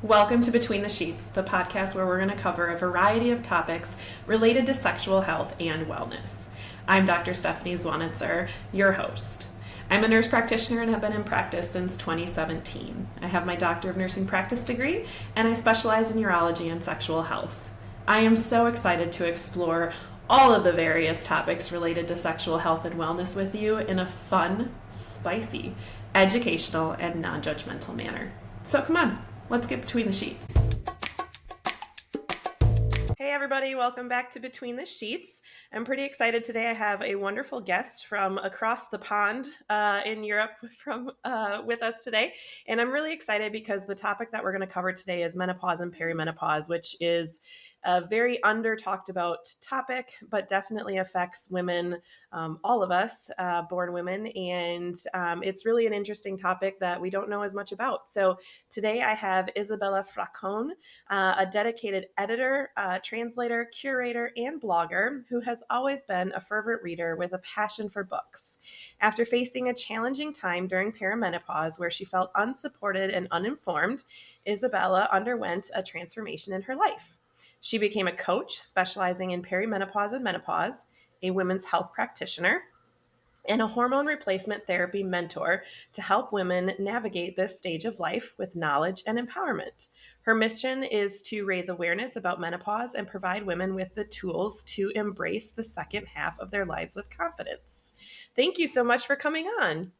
Welcome to Between the Sheets, the podcast where we're going to cover a variety of topics related to sexual health and wellness. I'm Dr. Stephanie Zwanitzer, your host. I'm a nurse practitioner and have been in practice since 2017. I have my Doctor of Nursing Practice degree, and I specialize in urology and sexual health. I am so excited to explore all of the various topics related to sexual health and wellness with you in a fun, spicy, educational, and non-judgmental manner. So come on, let's get between the sheets. Hey everybody, welcome back to Between the Sheets. I'm pretty excited today. I have a wonderful guest from across the pond in Europe with us today. And I'm really excited because the topic that we're going to cover today is menopause and perimenopause, which is a very under talked about topic, but definitely affects women, all of us, born women. And it's really an interesting topic that we don't know as much about. So today I have Isabella Fracon, a dedicated editor, translator, curator, and blogger who has always been a fervent reader with a passion for books. After facing a challenging time during perimenopause where she felt unsupported and uninformed, Isabella underwent a transformation in her life. She became a coach specializing in perimenopause and menopause, a women's health practitioner, and a hormone replacement therapy mentor to help women navigate this stage of life with knowledge and empowerment. Her mission is to raise awareness about menopause and provide women with the tools to embrace the second half of their lives with confidence. Thank you so much for coming on.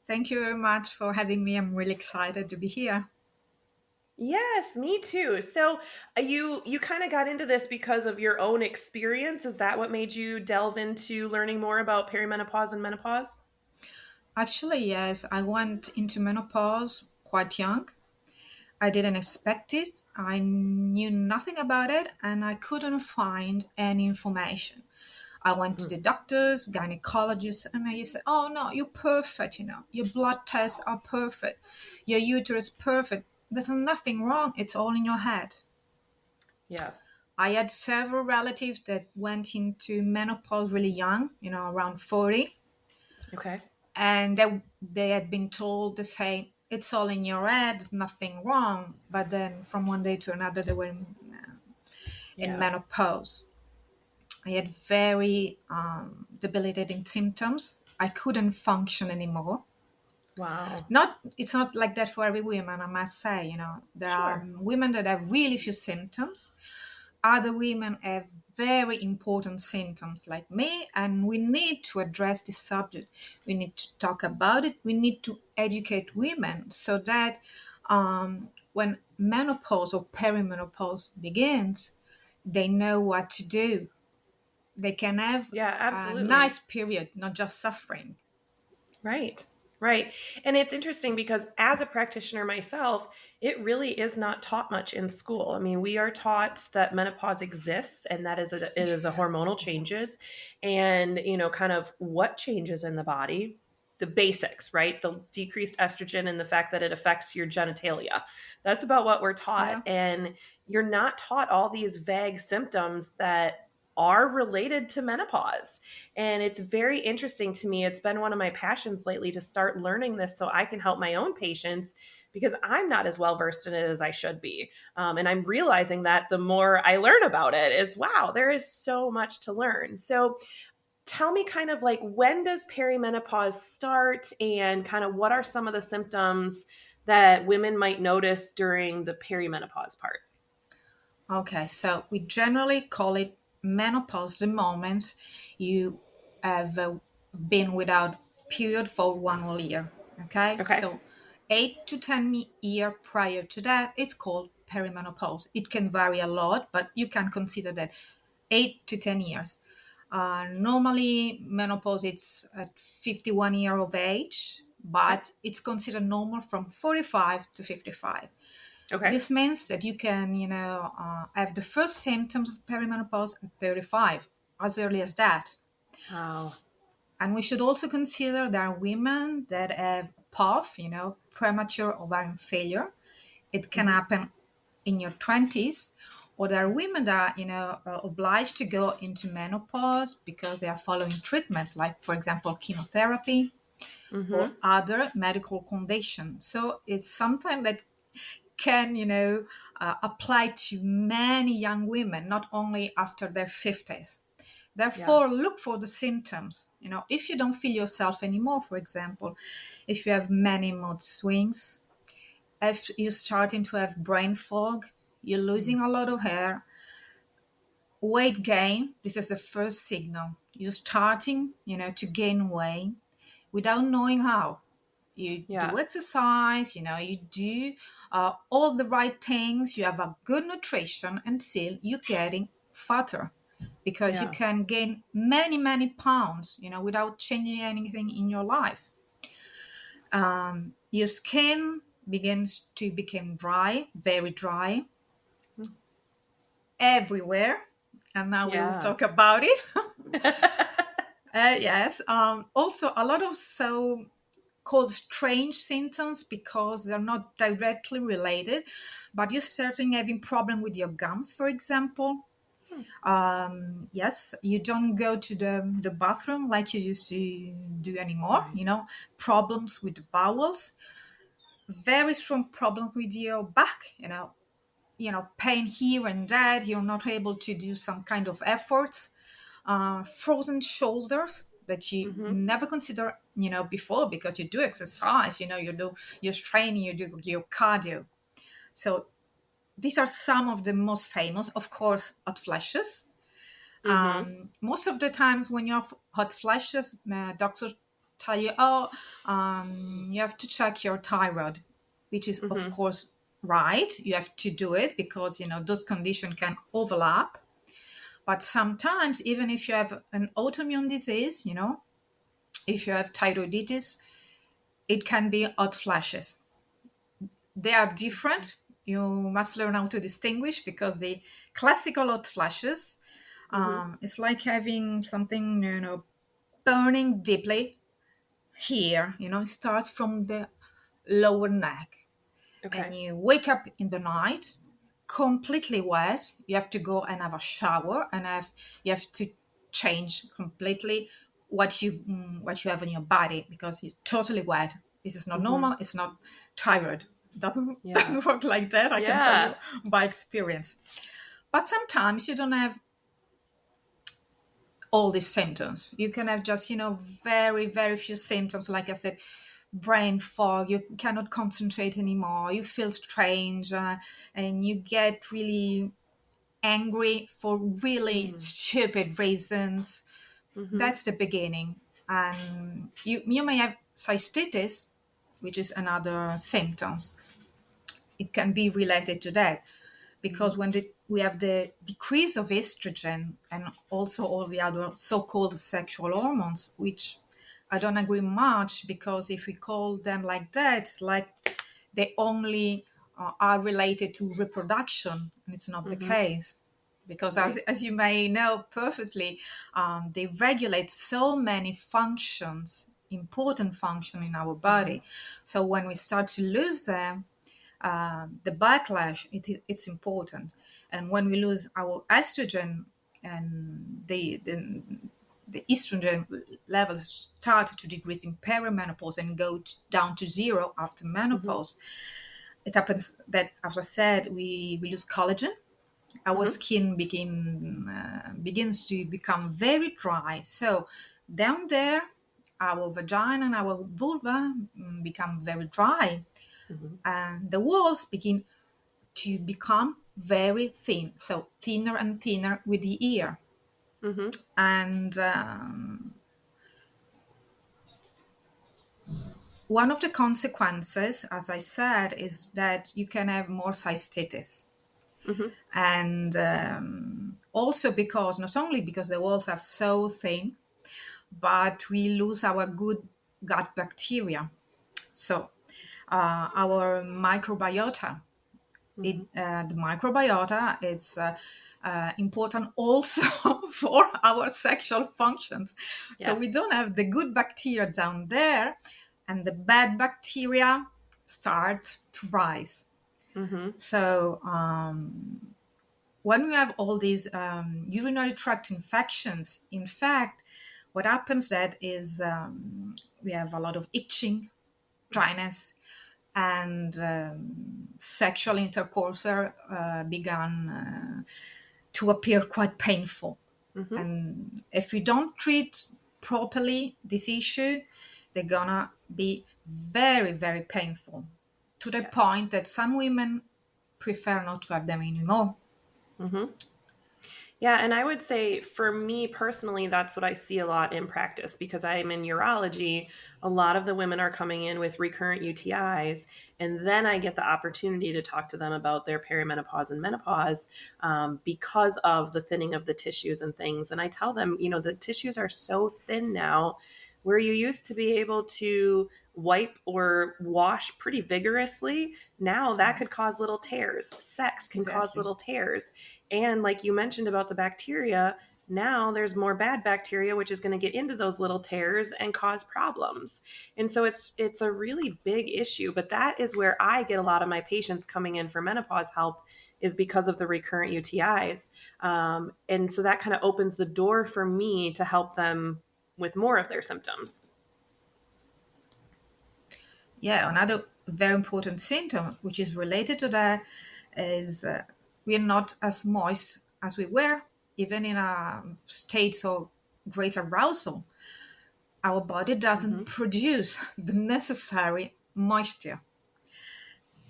Thank you very much for having me. I'm really excited to be here. Yes, me too. So you kind of got into this because of your own experience. Is that what made you delve into learning more about perimenopause and menopause? Actually, yes, I went into menopause quite young. I didn't expect it. I knew nothing about it and I couldn't find any information. I went to the doctors, gynecologists, and they said, oh no, you're perfect, your blood tests are perfect, your uterus perfect. There's nothing wrong. It's all in your head. Yeah. I had several relatives that went into menopause really young, around 40. Okay. And they had been told the same, it's all in your head, there's nothing wrong. But then from one day to another, they were in menopause. I had very debilitating symptoms. I couldn't function anymore. Wow. It's not like that for every woman, I must say. There are women that have really few symptoms. Other women have very important symptoms like me, and we need to address this subject. We need to talk about it. We need to educate women so that when menopause or perimenopause begins, they know what to do. They can have a nice period, not just suffering. Right. Right. And it's interesting because as a practitioner myself, it really is not taught much in school. I mean, we are taught that menopause exists and that it is a hormonal changes and, kind of what changes in the body, the basics, right? The decreased estrogen and the fact that it affects your genitalia. That's about what we're taught. Yeah. And you're not taught all these vague symptoms that are related to menopause. And it's very interesting to me. It's been one of my passions lately to start learning this so I can help my own patients because I'm not as well versed in it as I should be. And I'm realizing that the more I learn about it is, wow, there is so much to learn. So tell me kind of like, when does perimenopause start and kind of what are some of the symptoms that women might notice during the perimenopause part? Okay, so we generally call it menopause the moment you have been without period for 1 whole year. Okay, so 8 to 10 years prior to that, it's called perimenopause. It can vary a lot, but you can consider that 8 to 10 years. Normally, menopause it's at 51 years of age, but it's considered normal from 45 to 55. Okay. This means that you can, have the first symptoms of perimenopause at 35, as early as that. Wow. And we should also consider there are women that have POF, premature ovarian failure. It can happen in your 20s, or there are women that are obliged to go into menopause because they are following treatments like, for example, chemotherapy or other medical conditions. So it's something that can, apply to many young women, not only after their 50s. Yeah. Therefore, look for the symptoms. If you don't feel yourself anymore, for example, if you have many mood swings, if you're starting to have brain fog, you're losing a lot of hair, weight gain, this is the first signal. You're starting, to gain weight without knowing how. You Yeah. do exercise, you do all the right things, you have a good nutrition, and still you're getting fatter because you Yeah. can gain many, many pounds, without changing anything in your life. Your skin begins to become dry, very dry, everywhere. And now we will Yeah. talk about it. Yes. Also, a lot of so called strange symptoms because they're not directly related, but you're starting having problem with your gums, for example. Hmm. Yes, you don't go to the bathroom like you used to do anymore. Right. Problems with the bowels, very strong problem with your back. Pain here and there. You're not able to do some kind of efforts. Frozen shoulders that you Mm-hmm. never consider before because you do exercise, you do your training, you do your cardio. So these are some of the most famous, of course. Hot flashes. Mm-hmm. Most of the times when you have hot flashes, doctors tell you, oh, you have to check your thyroid, which is of Mm-hmm. course right. You have to do it because those conditions can overlap. But sometimes, even if you have an autoimmune disease, if you have thyroiditis, it can be hot flashes. They are different. You must learn how to distinguish because the classical hot flashes, Mm-hmm. it's like having something, burning deeply here. It starts from the lower neck. And Okay. you wake up in the night completely wet. You have to go and have a shower, and you have to change completely what you have in your body because you're totally wet. This is not Mm-hmm. normal. It's not tired. Doesn't Yeah. doesn't work like that. I can tell Yeah. you by experience. But sometimes you don't have all these symptoms. You can have just very, very few symptoms. Like I said, brain fog, you cannot concentrate anymore, you feel strange, and you get really angry for really Mm. stupid reasons. Mm-hmm. That's the beginning. And you may have cystitis, which is another symptoms. It can be related to that Mm-hmm. because when we have the decrease of estrogen and also all the other so-called sexual hormones, which I don't agree much because if we call them like that, it's like they only are related to reproduction, and it's not the Mm-hmm. case. Because Right. as you may know perfectly, they regulate so many functions, important function in our Mm-hmm. body. So when we start to lose them, the backlash, it's important. And when we lose our estrogen and the estrogen levels start to decrease in perimenopause and go down to zero after Mm-hmm. menopause, it happens that, as I said, we lose collagen. Our Mm-hmm. skin begins to become very dry. So down there, our vagina and our vulva become very dry, Mm-hmm. and the walls begin to become very thin, so thinner and thinner with the year. Mm-hmm. And one of the consequences, as I said, is that you can have more cystitis. Mm-hmm. And also because, not only because the walls are so thin, but we lose our good gut bacteria. So our microbiota, Mm-hmm. the microbiota, it's important also for our sexual functions. So we Yes. don't have the good bacteria down there, and the bad bacteria start to rise. Mm-hmm. So when we have all these urinary tract infections, in fact, what happens that is we have a lot of itching, dryness, and sexual intercourse began to appear quite painful. Mm-hmm. And if we don't treat properly this issue, they're gonna be very, very painful, to the Yes. point that some women prefer not to have them anymore. Mm-hmm. Yeah, and I would say for me personally, that's what I see a lot in practice because I'm in urology. A lot of the women are coming in with recurrent UTIs, and then I get the opportunity to talk to them about their perimenopause and menopause because of the thinning of the tissues and things. And I tell them, the tissues are so thin now, where you used to be able to wipe or wash pretty vigorously. Now that Yeah, could cause little tears. Sex can cause exactly. little tears. And like you mentioned about the bacteria, now there's more bad bacteria which is going to get into those little tears and cause problems. And so it's a really big issue, but that is where I get a lot of my patients coming in for menopause help is because of the recurrent UTIs. And so that kind of opens the door for me to help them with more of their symptoms. Yeah, another very important symptom which is related to that is we are not as moist as we were, even in a state of great arousal. Our body doesn't Hmm. produce the necessary moisture.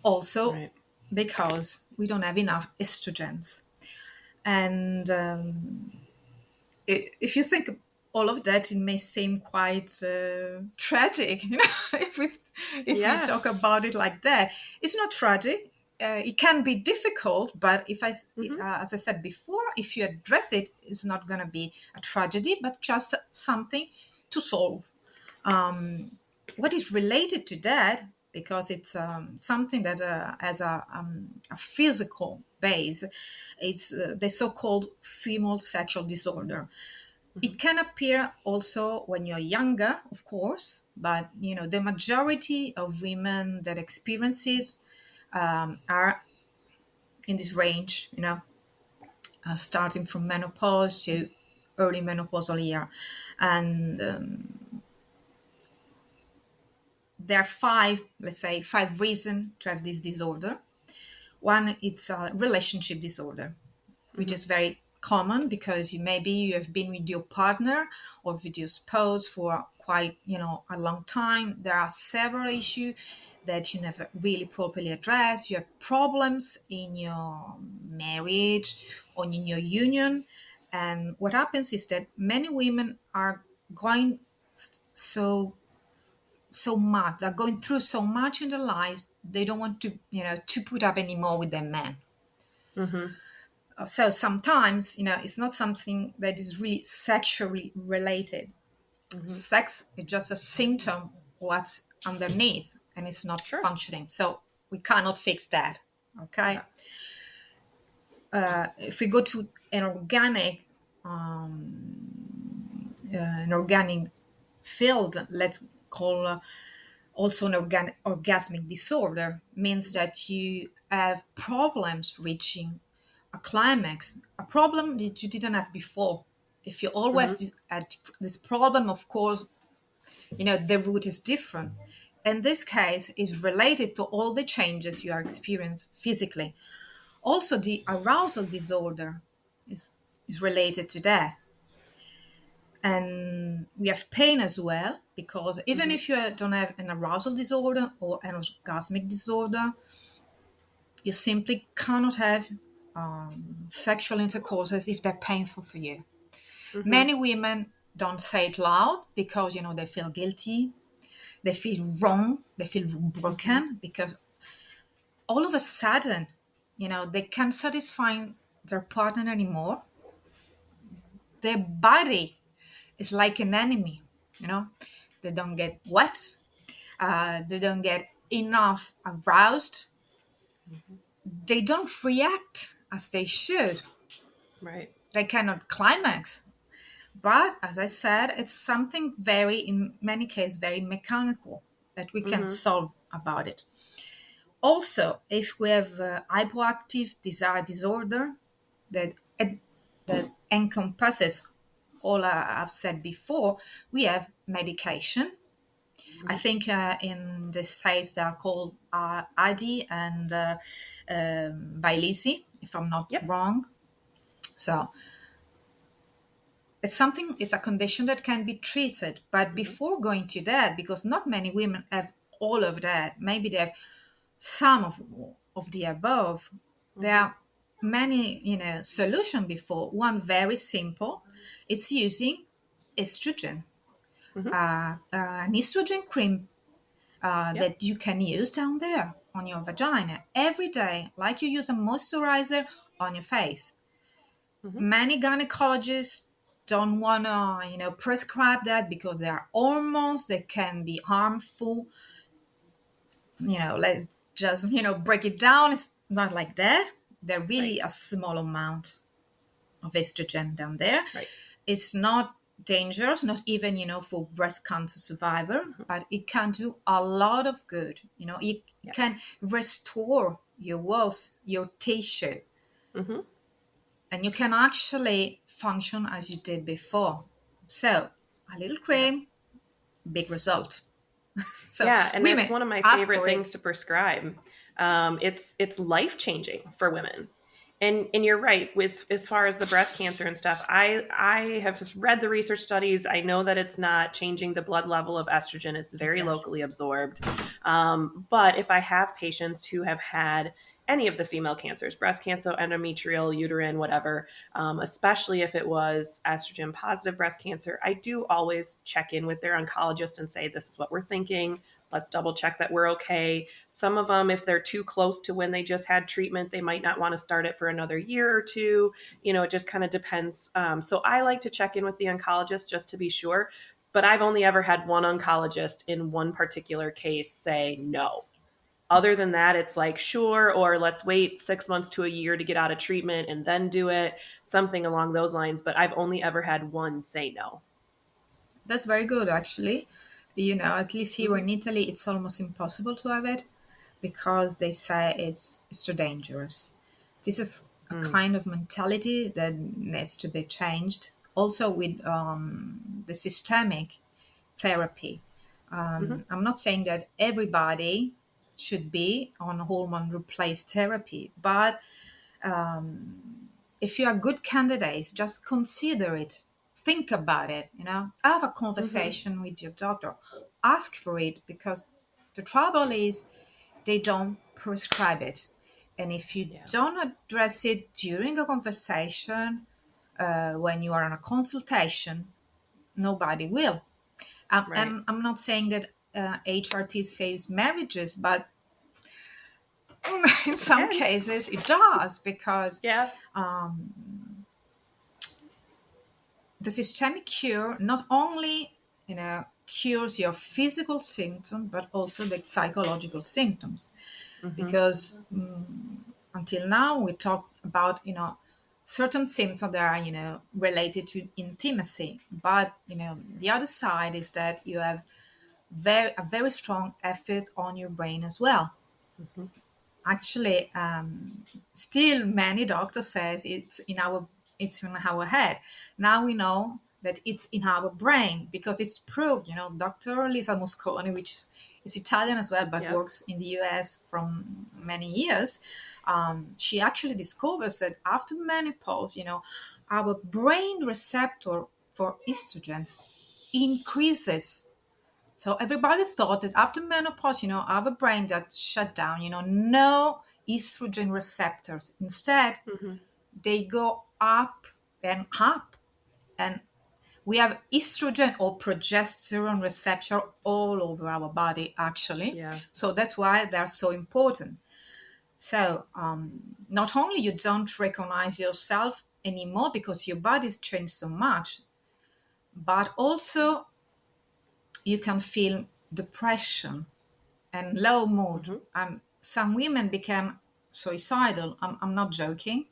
Also, Right. because we don't have enough estrogens. And if you think all of that, it may seem quite tragic, if we Yeah. talk about it like that. It's not tragic. It can be difficult, but Hmm. as I said before, if you address it, it's not going to be a tragedy, but just something to solve. What is related to that, because it's something that has a physical base, it's the so-called female sexual disorder. Hmm. It can appear also when you're younger, of course, but the majority of women that experience it are in this range, starting from menopause to early menopausal year. And there are five, let's say, five reasons to have this disorder. One, it's a relationship disorder, which Hmm. is very common because maybe you have been with your partner or with your spouse for quite a long time. There are several issues that you never really properly address. You have problems in your marriage or in your union, and what happens is that many women are going so much, are going through so much in their lives, they don't want to put up anymore with their man. Hmm. So sometimes it's not something that is really sexually related. Hmm. Sex is just a symptom of what's underneath, and it's not Sure. functioning, so we cannot fix that. Okay. Yeah. If we go to an organic field, let's call also an orgasmic disorder, means that you have problems reaching a climax, a problem that you didn't have before. If you Hmm. always had this problem, of course, the root is different. In this case, is related to all the changes you are experiencing physically. Also, the arousal disorder is, is related to that. And we have pain as well, because even Hmm. if you don't have an arousal disorder or an orgasmic disorder, you simply cannot have sexual intercourses if they're painful for you. Hmm. Many women don't say it loud because they feel guilty, they feel wrong, they feel Hmm. broken, because all of a sudden, they can't satisfy their partner anymore. Their body is like an enemy, you know. They don't get wet, they don't get enough aroused, Hmm. they don't react as they should, Right. they cannot climax. But as I said, it's something very, in many cases, very mechanical that we can Hmm. solve about it. Also, if we have hypoactive desire disorder that that encompasses all I've said before, we have medication. I think in the States they are called ID and Bailisi, if I'm not Yep. wrong. So it's a condition that can be treated. But Mm-hmm. before going to that, because not many women have all of that, maybe they have some of the above, there Mm-hmm. are many, solution before. One very simple, it's using estrogen, Mm-hmm. an estrogen cream Yep. that you can use down there on your vagina every day, like you use a moisturizer on your face. Mm-hmm. Many gynecologists don't want to, prescribe that because there are hormones that can be harmful. Let's just, break it down. It's not like that. They're really Right. a small amount of estrogen down there. Right. It's not dangerous, not even, for breast cancer survivor, but it can do a lot of good. It can Yes. restore your walls, your tissue, Mm-hmm. and you can actually function as you did before. So, a little Yeah. cream, big result. So, Yeah, and that's women, one of my ask favorite for things it. to prescribe. It's life changing for women, and you're right with as far as the breast cancer and stuff. I have read the research studies. I know that it's not changing the blood level of estrogen. It's very Exactly. locally absorbed. But if I have patients who have had any of the female cancers, breast cancer, endometrial, uterine, whatever, especially if it was estrogen positive breast cancer, I do always check in with their oncologist and say, this is what we're thinking. Let's double check that we're okay. Some of them, if they're too close to when they just had treatment, they might not want to start it for another year or two. It just kind of depends. So I like to check in with the oncologist just to be sure. But I've only ever had one oncologist in one particular case say no. Other than that, it's like, sure, or let's wait 6 months to a year to get out of treatment and then do it, something along those lines. But I've only ever had one say no. That's very good, actually. At least here Mm-hmm. in Italy, it's almost impossible to have it because they say it's too dangerous. This is a Mm. kind of mentality that needs to be changed. Also, with the systemic therapy. Mm-hmm. I'm not saying that everybody should be on hormone replace therapy, but if you are good candidates, just consider it. Think about it, have a Mm-hmm. conversation with your doctor. Ask for it because the trouble is they don't prescribe it. And if you Yeah. don't address it during a conversation, when you are on a consultation, nobody will. Right. And I'm not saying that HRT saves marriages, but in It some can. cases it does because Yeah. the systemic cure not only cures your physical symptom but also the psychological symptoms Mm-hmm. because until now we talk about certain symptoms that are related to intimacy, but the other side is that you have a very strong effect on your brain as well. Mm-hmm. Actually, still many doctors says it's in our head. Now we know that it's in our brain because it's proved. Dr. Lisa Mosconi, which is Italian as well but Yep. works in the US from many years, she actually discovers that after menopause, our brain receptor for estrogens increases. So everybody thought that after menopause, our brain that shut down, no estrogen receptors. Instead, Mm-hmm. they go up and up. And we have estrogen or progesterone receptor all over our body, actually. Yeah. So that's why they're so important. So not only you don't recognize yourself anymore because your body's changed so much, but also you can feel depression and low mood. Mm-hmm. Some women became suicidal. I'm not joking.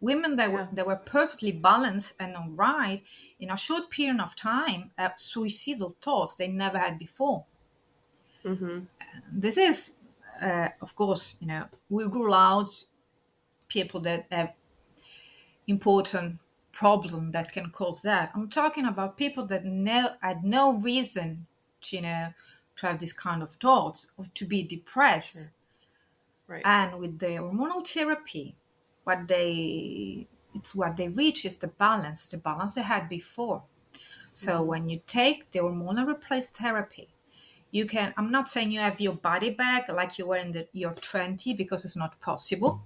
Women Yeah. that were perfectly balanced and all right in a short period of time have suicidal thoughts they never had before. Mm-hmm. This is, of course, we rule out people that have important problem that can cause that. I'm talking about people that had no reason to, to have this kind of thoughts or to be depressed. Sure. Right. And with the hormonal therapy, what they reach is the balance they had before. So when you take the hormonal replace therapy, you can, I'm not saying you have your body back like you were in your 20, because it's not possible,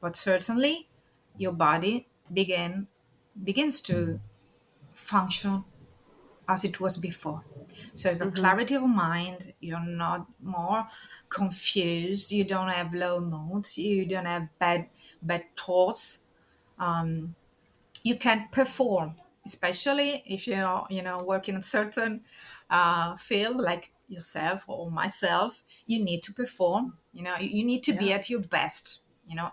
but certainly your body begins to function as it was before. So you have a clarity of mind, you're not more confused, you don't have low moods, you don't have bad thoughts. You can perform, especially if you're working a certain field like yourself or myself. You need to perform. You need to be Yeah. at your best.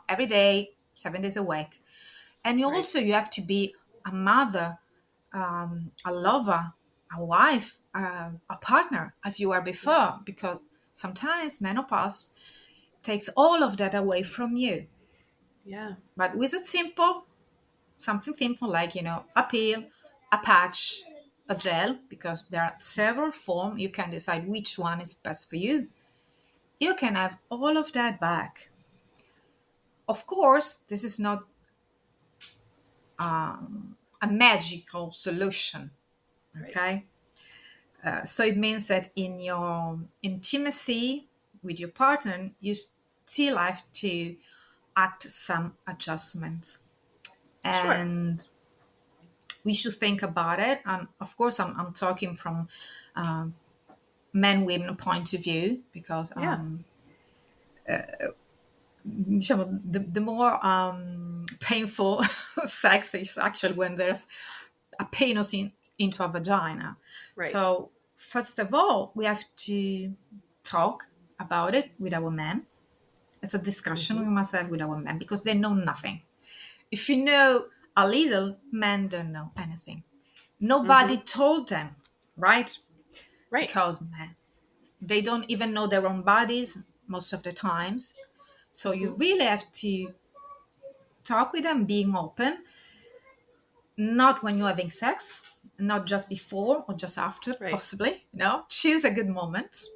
Every day, 7 days a week, and Right. you have to be a mother, a lover, a wife, a partner as you were Yeah. before, because sometimes menopause takes all of that away from you. Yeah. But with a something simple like a pill, a patch, a gel, because there are several forms, you can decide which one is best for you. You can have all of that back. Of course, this is not a magical solution. Right. Okay. So it means that in your intimacy with your partner, you still have to act some adjustments. Sure. And we should think about it. And of course, I'm talking from men women point of view, because Yeah. the more painful sex is actually when there's a penis into a vagina. Right. So first of all, we have to talk about it with our men. It's a discussion we must have with our men, because they know nothing. If you know a little, men don't know anything. Nobody told them, right? Right. Because man, they don't even know their own bodies most of the times. So you really have to talk with them, being open, not when you're having sex, not just before or just after, Right. possibly. Choose a good moment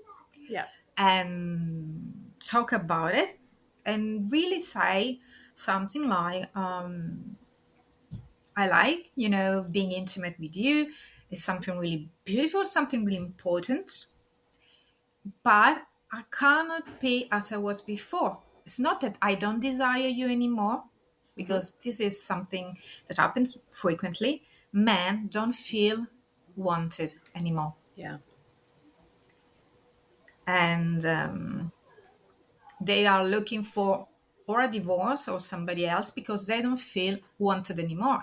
Yes. and talk about it, and really say something like, I like, being intimate with you. It's something really beautiful, something really important, but I cannot be as I was before. It's not that I don't desire you anymore, because this is something that happens frequently. Men don't feel wanted anymore. Yeah. And they are looking for or a divorce or somebody else, because they don't feel wanted anymore.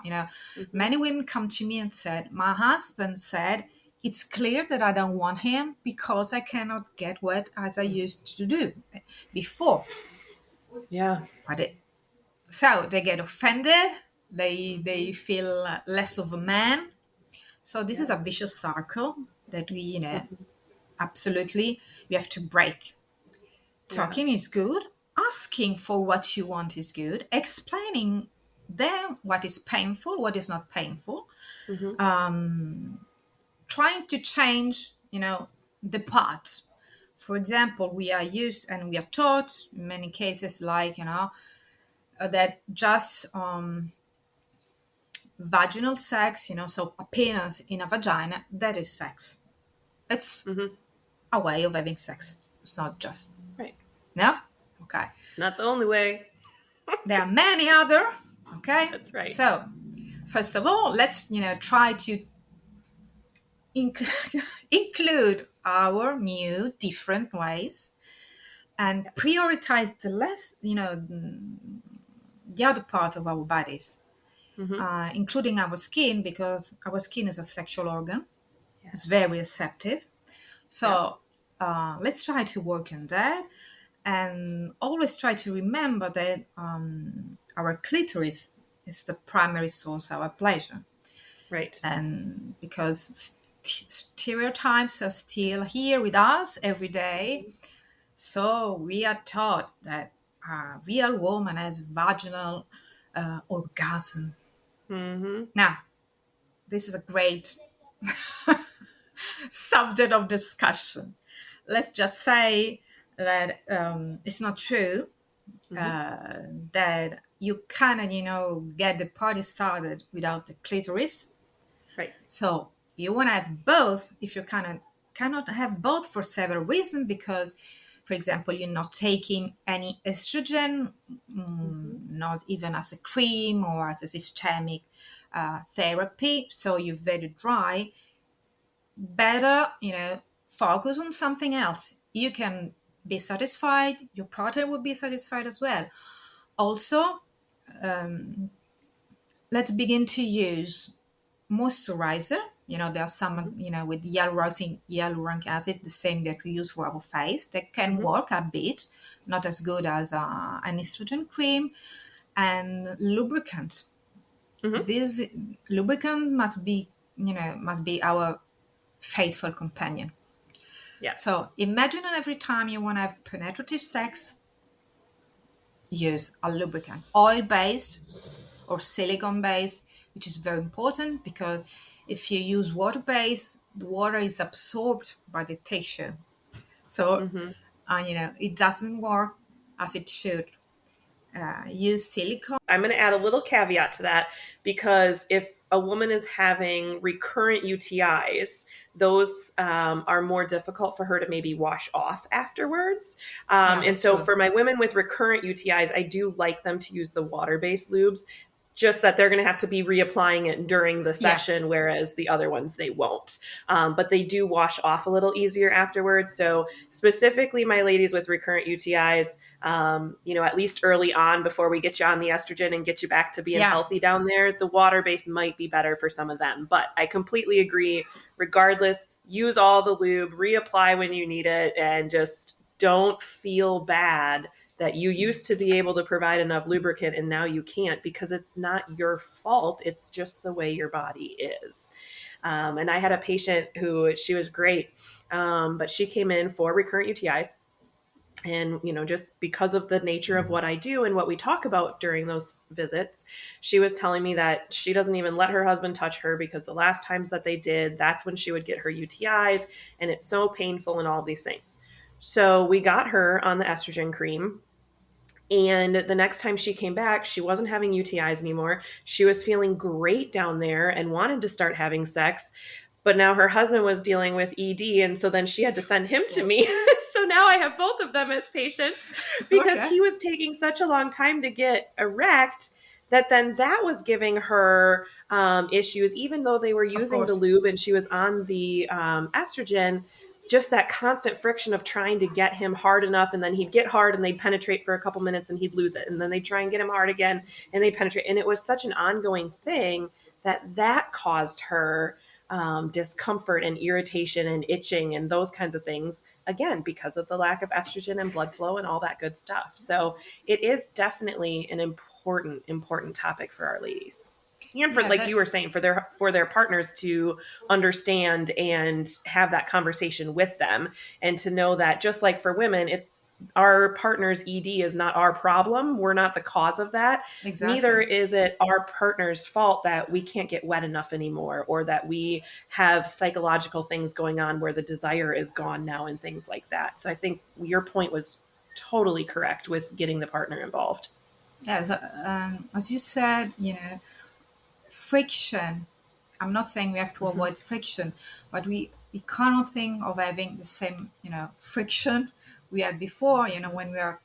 Many women come to me and said, my husband said it's clear that I don't want him because I cannot get wet as I used to do before. Yeah. So they get offended, they feel less of a man. So this is Yeah. a vicious circle that absolutely we have to break. Yeah. Talking is good. Asking for what you want is good. Explaining them what is painful, what is not painful. Trying to change, the path. For example, we are used and we are taught in many cases, like, that just vaginal sex, so a penis in a vagina, that is sex. It's a way of having sex. It's not just, Right. no? Okay. It's not the only way. There are many other. Okay. That's right. So first of all, let's try to include our new different ways, and prioritize the other part of our bodies, including our skin, because our skin is a sexual organ. It's very Yes. receptive. Yep. So let's try to work on that, and always try to remember that our clitoris is the primary source of our pleasure. Right. And because stereotypes are still here with us every day, so we are taught that a real woman has vaginal orgasm. Now, this is a great subject of discussion. let's just say that it's not true, Mm-hmm. that you cannot, get the party started without the clitoris. Right. So you want to have both. If you cannot have both for several reasons, because, for example, you're not taking any estrogen, Mm-hmm. not even as a cream or as a systemic therapy. So you're very dry. Better, focus on something else. You can be satisfied. Your partner will be satisfied as well. Also, let's begin to use moisturizer. There are some, Mm-hmm. with hyaluronic acid, the same that we use for our face, that can Mm-hmm. work a bit, not as good as an estrogen cream. And lubricant. Mm-hmm. This lubricant must be our faithful companion. Yes. So imagine that every time you want to have penetrative sex, use a lubricant, oil based or silicone based, which is very important because if you use water based, the water is absorbed by the tissue. So, Mm-hmm. it doesn't work as it should. Use silicone. I'm going to add a little caveat to that because if a woman is having recurrent UTIs, those are more difficult for her to maybe wash off afterwards. Yeah, And that's so true. for my women with recurrent UTIs, I do like them to use the water based lubes. Just that they're going to have to be reapplying it during the Yeah, session, whereas the other ones they won't. But they do wash off a little easier afterwards. So, specifically, my ladies with recurrent UTIs, at least early on before we get you on the estrogen and get you back to being yeah, healthy down there, the water base might be better for some of them. But I completely agree. Regardless, use all the lube, reapply when you need it, and just don't feel bad that you used to be able to provide enough lubricant and now you can't because it's not your fault. It's just the way your body is. And I had a patient who she was great, but she came in for recurrent UTIs and just because of the nature of what I do and what we talk about during those visits, she was telling me that she doesn't even let her husband touch her because the last times that they did, that's when she would get her UTIs, and it's so painful and all of these things. So we got her on the estrogen cream, and the next time she came back, she wasn't having UTIs anymore. She was feeling great down there and wanted to start having sex. But now her husband was dealing with ED. And so then she had to send him to me. So now I have both of them as patients because okay, he was taking such a long time to get erect that then that was giving her issues, even though they were of using the course. lube and she was on the estrogen, just that constant friction of trying to get him hard enough, and then he'd get hard and they'd penetrate for a couple minutes and he'd lose it, and then they'd try and get him hard again and they'd penetrate, and it was such an ongoing thing that caused her discomfort and irritation and itching and those kinds of things, again because of the lack of estrogen and blood flow and all that good stuff. So it is definitely an important topic for our ladies, and for, Yeah, like you that were saying, for their partners to understand and have that conversation with them, and to know that just like for women, our partner's ED is not our problem. We're not the cause of that. Neither exactly. is it our partner's fault that we can't get wet enough anymore, or that we have psychological things going on where the desire is gone now and things like that. So I think your point was totally correct with getting the partner involved. Yes, as you said, friction. I'm not saying we have to Mm-hmm. avoid friction, but we cannot think of having the same, friction we had before, when we are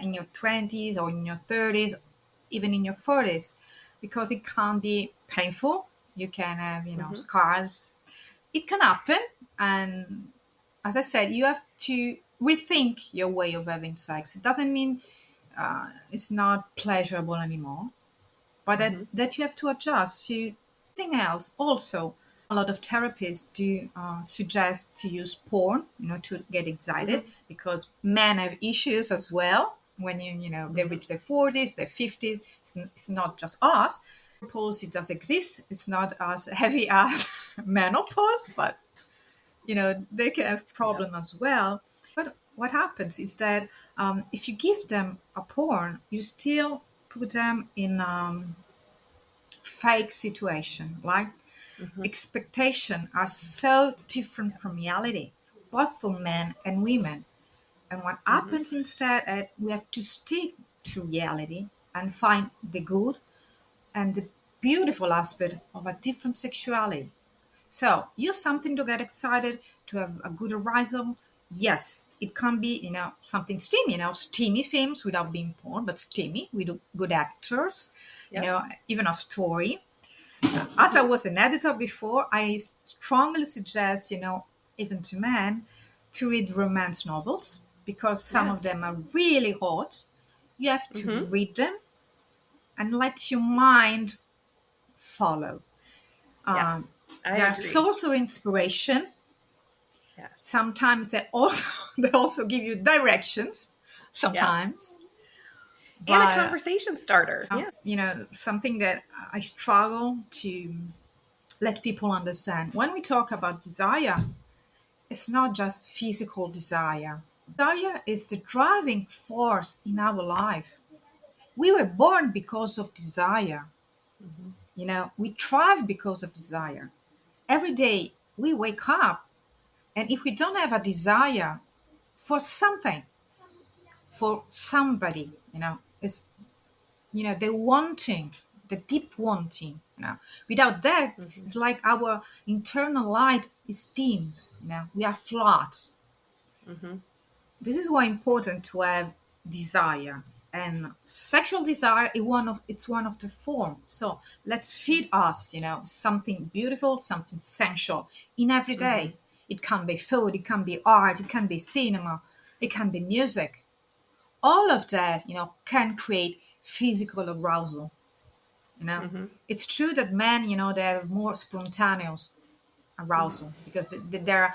in your 20s or in your 30s, even in your 40s, because it can be painful. You can have, Mm-hmm. scars. It can happen. And as I said, you have to rethink your way of having sex. It doesn't mean it's not pleasurable anymore, but that, Mm-hmm. that you have to adjust to thing else. Also, a lot of therapists do suggest to use porn, to get excited, Mm-hmm. because men have issues as well when they Mm-hmm. reach their 40s, their 50s. It's not just us. Menopause, it does exist. It's not as heavy as menopause, but they can have Yeah. problem as well. But what happens is that if you give them a porn, you still put them in fake situation. Like, Mm-hmm. expectation are so different from reality. both for men and women. And what Mm-hmm. happens instead, we have to stick to reality and find the good and the beautiful aspect of a different sexuality. So use something to get excited, to have a good arousal. Yes, it can be, something steamy, steamy films without being porn, but steamy with good actors, Yep. even a story. As I Mm-hmm. was an editor before, I strongly suggest, even to men, to read romance novels because some of Yes. them are really hot. You have to Mm-hmm. read them and let your mind follow. Yes. Um, I they're a agree. source of inspiration. Yes. Sometimes they also they also give you directions. Yep. Sometimes, And a but conversation starter. Yeah. something that I struggle to let people understand when we talk about desire, it's not just physical desire. Desire is the driving force in our life. We were born because of desire. Mm-hmm. We thrive because of desire. Every day we wake up, and if we don't have a desire for something, for somebody, it's, the wanting, the deep wanting, Without that, Mm-hmm. it's like our internal light is dimmed, we are flat. Mm-hmm. This is why important to have desire, and sexual desire is one of the form. So let's feed us, something beautiful, something sensual in every Mm-hmm. day. It can be food, it can be art, it can be cinema, it can be music. All of that, can create physical arousal. you know Mm-hmm. it's true that men, they have more spontaneous arousal because their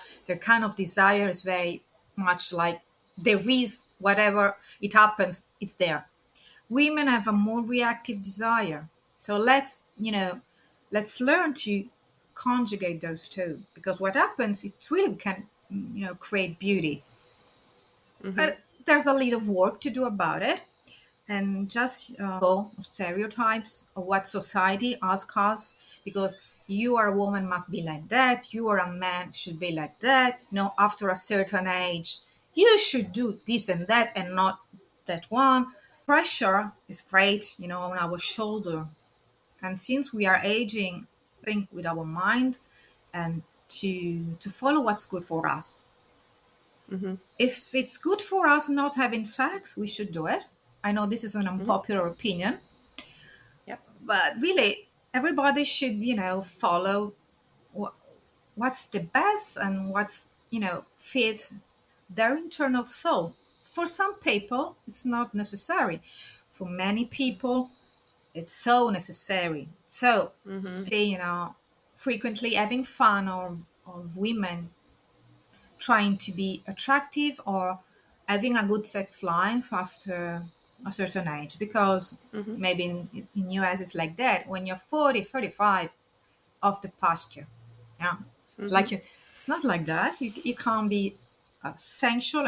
kind of desire is very much like there is whatever it happens, it's there. Women have a more reactive desire. So let's learn to conjugate those two, because what happens, it really can, create beauty. Mm-hmm. But there's a little work to do about it, and just go of stereotypes of what society asks us, because you are a woman must be like that, you are a man should be like that, after a certain age you should do this and that and not that one. Pressure is great, on our shoulder, and since we are aging, think with our mind and to follow what's good for us. Mm-hmm. If it's good for us not having sex, we should do it. I know this is an Mm-hmm. unpopular opinion, Yep. but really, everybody should, follow wh- what's the best and what's, fits their internal soul. For some people, it's not necessary. For many people, it's so necessary. So, Mm-hmm. they, frequently having fun of women trying to be attractive or having a good sex life after a certain age, because Mm-hmm. maybe in US it's like that. When you're 40, 35, off the pasture. Yeah, it's Mm-hmm. like it's not like that. You can't be sensual.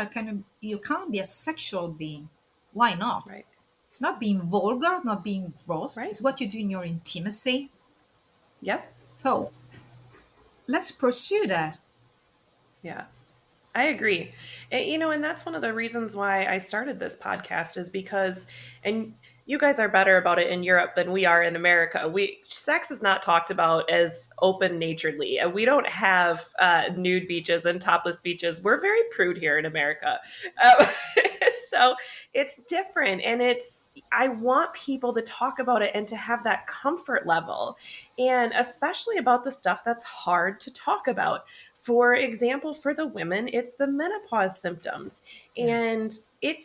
You can't be a sexual being. Why not? Right. It's not being vulgar, not being gross. Right. It's what you do in your intimacy. Yep. So let's pursue that. Yeah. I agree. And that's one of the reasons why I started this podcast is because, and you guys are better about it in Europe than we are in America. Sex is not talked about as open naturedly. We don't have nude beaches and topless beaches. We're very prude here in America. Uh, so it's different. And I want people to talk about it and to have that comfort level. And especially about the stuff that's hard to talk about. For example, for the women, it's the menopause symptoms. Yes. And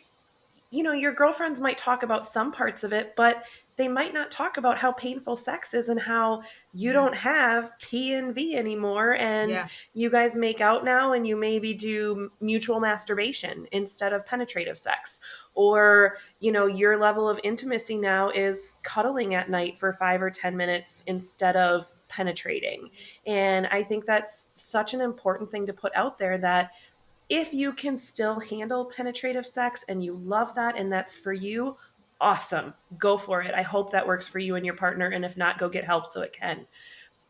your girlfriends might talk about some parts of it, but they might not talk about how painful sex is and how you Yeah. don't have P and V anymore. And Yeah. you guys make out now and you maybe do mutual masturbation instead of penetrative sex. Or, your level of intimacy now is cuddling at night for 5 or 10 minutes instead of penetrating. And I think that's such an important thing to put out there, that if you can still handle penetrative sex and you love that and that's for you, awesome. Go for it. I hope that works for you and your partner. And if not, go get help so it can.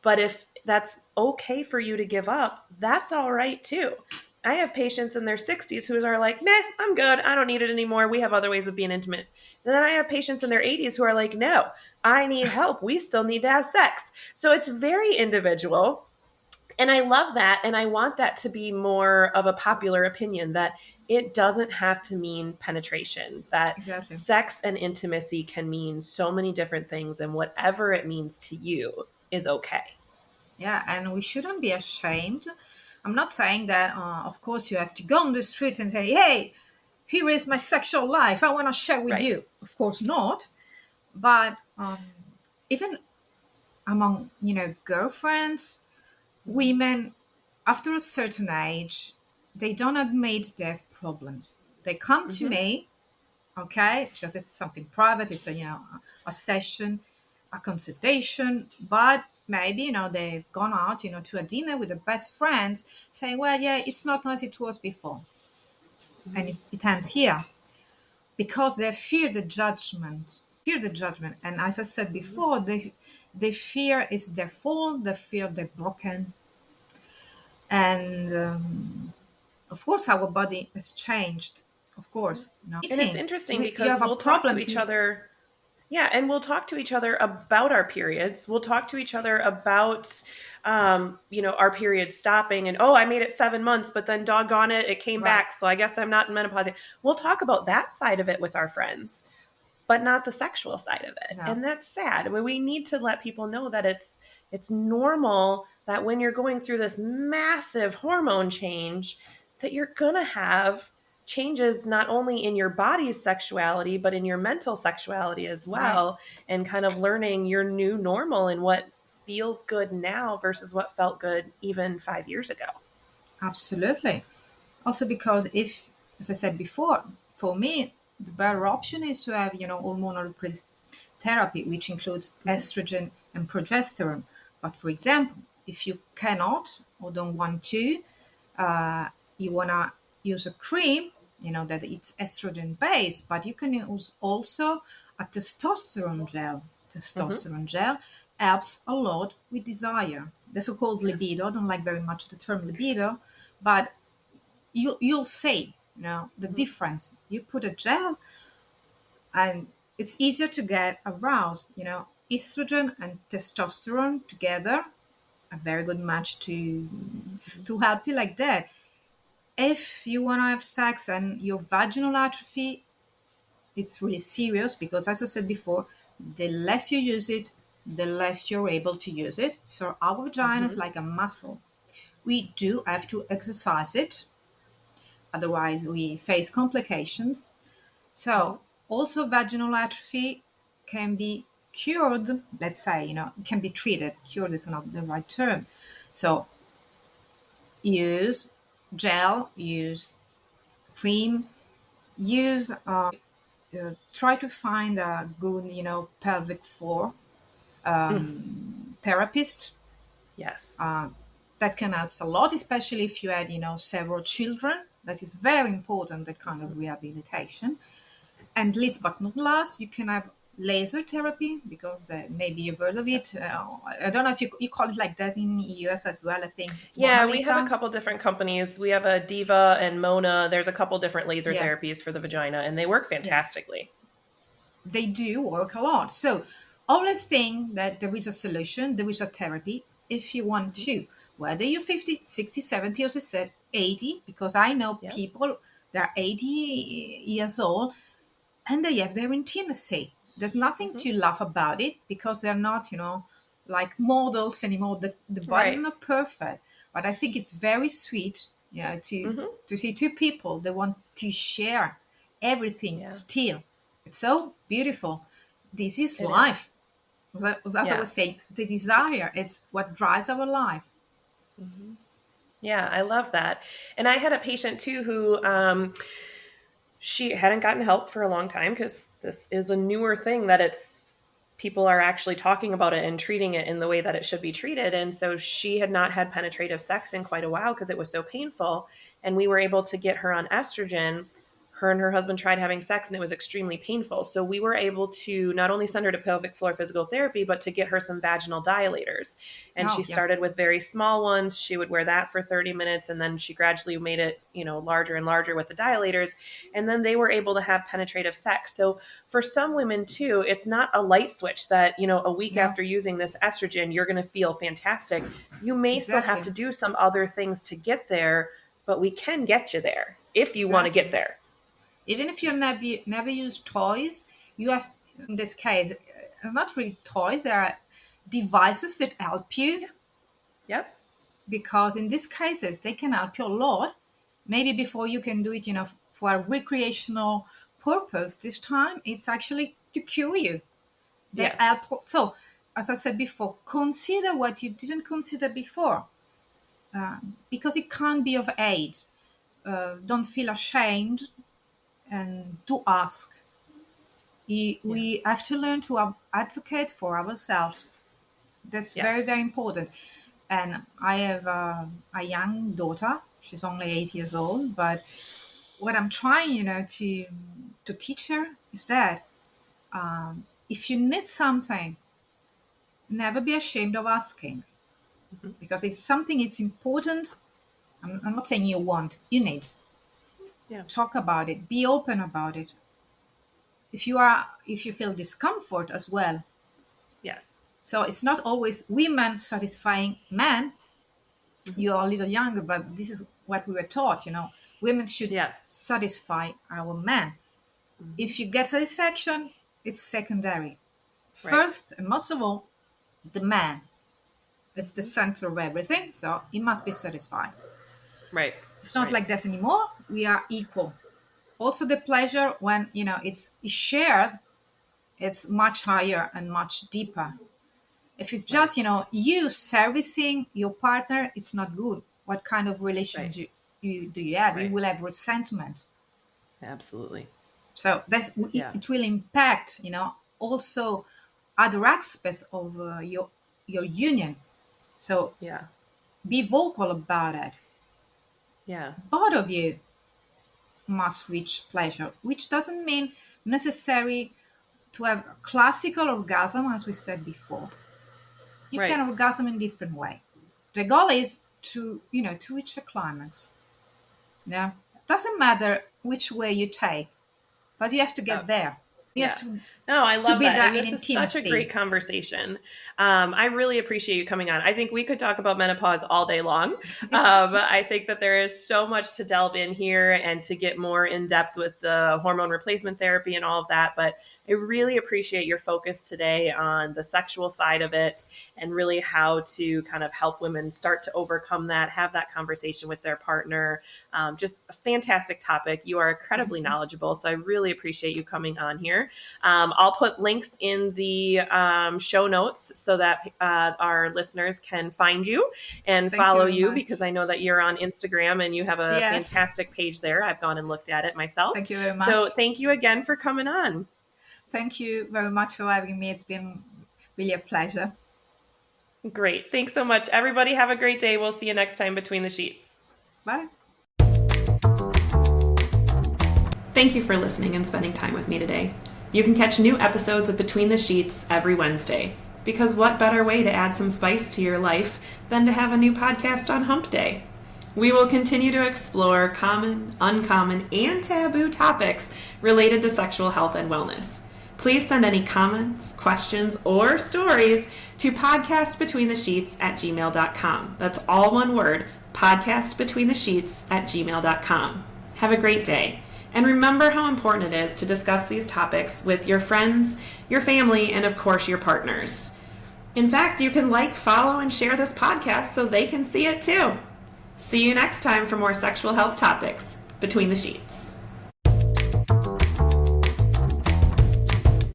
But if that's okay for you to give up, that's all right too. I have patients in their 60s who are like, meh, I'm good. I don't need it anymore. We have other ways of being intimate. And then I have patients in their 80s who are like, no, I need help. We still need to have sex. So it's very individual. And I love that. And I want that to be more of a popular opinion, that it doesn't have to mean penetration, that Exactly. sex and intimacy can mean so many different things, and whatever it means to you is okay. Yeah, and we shouldn't be ashamed. I'm not saying that, of course, you have to go on the street and say, hey, here is my sexual life. I want to share with Right. you. Of course not. But even among, girlfriends, Mm-hmm. women, after a certain age, they don't admit they have problems. They come to Mm-hmm. me, okay, because it's something private. It's a session, a consultation, but maybe they've gone out to a dinner with their best friends, saying, well, yeah, it's not as it was before, and Mm-hmm. it ends here because they fear the judgment, and as I said Mm-hmm. before, they fear it's their fault, they fear they're broken, and of course our body has changed, of course, And it's missing. interesting You because have a we'll talk to problem. each other. Yeah, and we'll talk to each other about our periods. We'll talk to each other about, our periods stopping, and oh, I made it 7 months, but then doggone it, it came Right. back. So I guess I'm not in menopause yet. We'll talk about that side of it with our friends, but not the sexual side of it. No. And that's sad. I mean, we need to let people know that it's normal that when you're going through this massive hormone change, that you're going to have changes not only in your body's sexuality but in your mental sexuality as Right. well, and kind of learning your new normal and what feels good now versus what felt good even 5 years ago. Absolutely. Also because if, as I said before, for me, the better option is to have, hormonal replacement therapy, which includes Mm-hmm. estrogen and progesterone. But for example, if you cannot or don't want to, you want to use a cream, that it's estrogen based, but you can use also a testosterone gel. Mm-hmm. Testosterone gel helps a lot with desire, the so-called Yes. libido. I don't like very much the term libido, but you'll see, the Mm-hmm. difference. You put a gel, and it's easier to get aroused. Estrogen and testosterone together, a very good match to help you like that. If you want to have sex and your vaginal atrophy, it's really serious because, as I said before, the less you use it, the less you're able to use it. So our vagina is Mm-hmm. like a muscle. We do have to exercise it, otherwise we face complications. Mm-hmm. So also vaginal atrophy can be cured, let's say, it can be treated. Cured is not the right term. So use gel, use cream, use try to find a good, pelvic floor Mm. therapist. Yes. Uh, that can help a lot, especially if you had, several children. That is very important, that kind of rehabilitation. And last but not last, you can have laser therapy because maybe you've heard of Yep. it. I don't know if you call it like that in the US as well. I think it's Mona Yeah, we have a Lisa. couple different companies. We have a Diva and Mona. There's a couple different laser Yeah, therapies for the vagina, and they work yeah. fantastically. They do work a lot. So always think that there is a solution, there is a therapy if you want Hmm. to. Whether you're 50, 60, 70, or as I said, 80, because I know Yeah. people that are 80 years old and they have their intimacy. There's nothing Hmm. to laugh about it because they're not, like models anymore. The bodies are Right. not perfect, but I think it's very sweet, Hmm. to see two people they want to share everything Yeah, still. It's so beautiful. This is it is. life. As I Yeah. was saying, the desire is what drives our life. Hmm. Yeah, I love that. And I had a patient too who she hadn't gotten help for a long time because this is a newer thing that it's people are actually talking about it and treating it in the way that it should be treated. And so she had not had penetrative sex in quite a while because it was so painful. And we were able to get her on estrogen. her and her husband tried having sex and it was extremely painful. So we were able to not only send her to pelvic floor physical therapy, but to get her some vaginal dilators. And she started with very small ones. She would wear that for 30 minutes. And then she gradually made it, larger and larger with the dilators. And then they were able to have penetrative sex. So for some women too, it's not a light switch that, a week after using this estrogen, you're going to feel fantastic. You may still have to do some other things to get there, but we can get you there if you want to get there. Even if you never use toys, you have, in this case, it's not really toys, there are devices that help you. Yep. Because in these cases, they can help you a lot. Maybe before you can do it, for a recreational purpose, this time it's actually to cure you. They help. So, as I said before, consider what you didn't consider before, because it can't be of aid. Don't feel ashamed and to ask. We have to learn to advocate for ourselves. That's very, very important. And I have a young daughter. She's only 8 years old. But what I'm trying, to teach her is that if you need something, never be ashamed of asking. Mm-hmm. Because if something is important, I'm not saying you want, you need. Yeah. Talk about it. Be open about it. If you feel discomfort as well. Yes. So it's not always women satisfying men. Mm-hmm. You're a little younger, but this is what we were taught, Women should satisfy our men. Mm-hmm. If you get satisfaction, it's secondary. Right. First, and most of all, the man. It's the center of everything, so he must be satisfied. Right. It's not like that anymore. We are equal. Also, the pleasure when, it's shared, it's much higher and much deeper. If it's just, you servicing your partner, it's not good. What kind of relationship do you have? Right. You will have resentment. Absolutely. So it will impact, also other aspects of your union. So be vocal about it. Yeah. Both of you must reach pleasure, which doesn't mean necessary to have classical orgasm, as we said before. You can orgasm in different way. The goal is to reach a climax. Yeah, doesn't matter which way you take, but you have to get there. You have to. No, I love that. And this is such a great conversation. I really appreciate you coming on. I think we could talk about menopause all day long. I think that there is so much to delve in here and to get more in depth with the hormone replacement therapy and all of that. But I really appreciate your focus today on the sexual side of it and really how to kind of help women start to overcome that, have that conversation with their partner. Just a fantastic topic. You are incredibly knowledgeable. So I really appreciate you coming on here. I'll put links in the show notes so that our listeners can find you and follow you because I know that you're on Instagram and you have a fantastic page there. I've gone and looked at it myself. Thank you very much. So thank you again for coming on. Thank you very much for having me. It's been really a pleasure. Great. Thanks so much. Everybody have a great day. We'll see you next time Between the Sheets. Bye. Thank you for listening and spending time with me today. You can catch new episodes of Between the Sheets every Wednesday, because what better way to add some spice to your life than to have a new podcast on Hump Day? We will continue to explore common, uncommon, and taboo topics related to sexual health and wellness. Please send any comments, questions, or stories to podcastbetweenthesheets@gmail.com. That's all one word, podcastbetweenthesheets@gmail.com. Have a great day. And remember how important it is to discuss these topics with your friends, your family, and of course your partners. In fact, you can like, follow, and share this podcast so they can see it too. See you next time for more sexual health topics Between the Sheets.